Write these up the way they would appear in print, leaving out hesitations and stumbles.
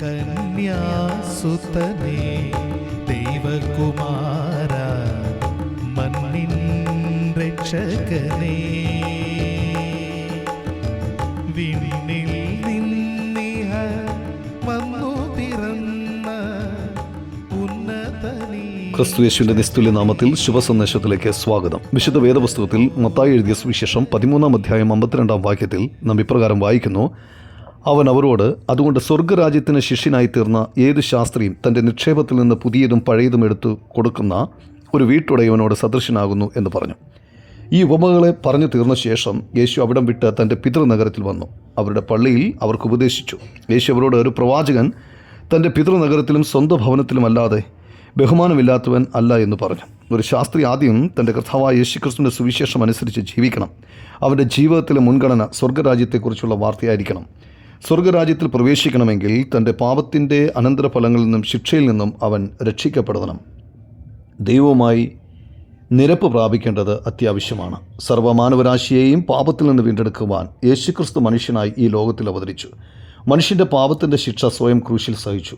കന്യാസുതനേ ദൈവകുമാര മണ്ണിൻ രക്ഷകനേ, വിണ്ണിൽ നിന്നിഹ വന്നു പിറന്ന ഉന്നതനീ. ക്രിസ്തുയേശുവിന്റെ നിസ്തുല്യ നാമത്തിൽ ശുഭസന്ദേശത്തിലേക്ക് സ്വാഗതം. വിശുദ്ധ വേദപുസ്തകത്തിൽ മത്തായി എഴുതിയ സുവിശേഷം 13-ാം അധ്യായം 52-ാം വാക്യത്തിൽ നാം ഇപ്രകാരം വായിക്കുന്നു: അവൻ അവരോട്, അതുകൊണ്ട് സ്വർഗരാജ്യത്തിന് ശിഷ്യനായി തീർന്ന ഏത് ശാസ്ത്രിയും തൻ്റെ നിക്ഷേപത്തിൽ നിന്ന് പുതിയതും പഴയതും എടുത്തു കൊടുക്കുന്ന ഒരു വീട്ടുടയവനോട് സദൃശനാകുന്നു എന്ന് പറഞ്ഞു. ഈ ഉപമകളെ പറഞ്ഞു തീർന്ന ശേഷം യേശു അവിടം വിട്ട് തൻ്റെ പിതൃനഗരത്തിൽ വന്നു. അവരുടെ പള്ളിയിൽ അവർക്ക് ഉപദേശിച്ചു. യേശു അവരോട്, ഒരു പ്രവാചകൻ തൻ്റെ പിതൃനഗരത്തിലും സ്വന്തം ഭവനത്തിലും അല്ലാതെ ബഹുമാനമില്ലാത്തവൻ അല്ല എന്ന് പറഞ്ഞു. ഒരു ശാസ്ത്രി ആദ്യം തൻ്റെ കർത്താവായ യേശുക്രിസ്തുവിൻ്റെ സുവിശേഷം അനുസരിച്ച് ജീവിക്കണം. അവൻ്റെ ജീവിതത്തിലെ മുൻഗണന സ്വർഗരാജ്യത്തെക്കുറിച്ചുള്ള വാർത്തയായിരിക്കണം. സ്വർഗരാജ്യത്തിൽ പ്രവേശിക്കണമെങ്കിൽ തൻ്റെ പാപത്തിൻ്റെ അനന്തരഫലങ്ങളിൽ നിന്നും ശിക്ഷയിൽ നിന്നും അവൻ രക്ഷിക്കപ്പെടണം. ദൈവവുമായി നിരപ്പ് പ്രാപിക്കേണ്ടത് അത്യാവശ്യമാണ്. സർവ്വമാനവരാശിയെയും പാപത്തിൽ നിന്ന് വീണ്ടെടുക്കുവാൻ യേശുക്രിസ്തു മനുഷ്യനായി ഈ ലോകത്തിൽ അവതരിച്ചു. മനുഷ്യൻ്റെ പാപത്തിൻ്റെ ശിക്ഷ സ്വയം ക്രൂശിൽ സഹിച്ചു,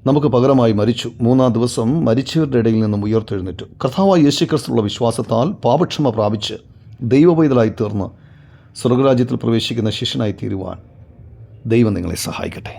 നമുക്ക് പകരമായി മരിച്ചു. 3-ാം ദിവസം മരിച്ചവരുടെ ഇടയിൽ നിന്നും ഉയർത്തെഴുന്നേറ്റു. കർത്താവായ യേശുക്രിസ്തുവിലുള്ള വിശ്വാസത്താൽ പാപക്ഷമ പ്രാപിച്ച് ദൈവപൈതലായി തീർന്ന് സ്വർഗരാജ്യത്തിൽ പ്രവേശിക്കുന്ന ശിഷ്യനായി തീരുവാൻ ദൈവം നിങ്ങളെ സഹായിക്കട്ടെ.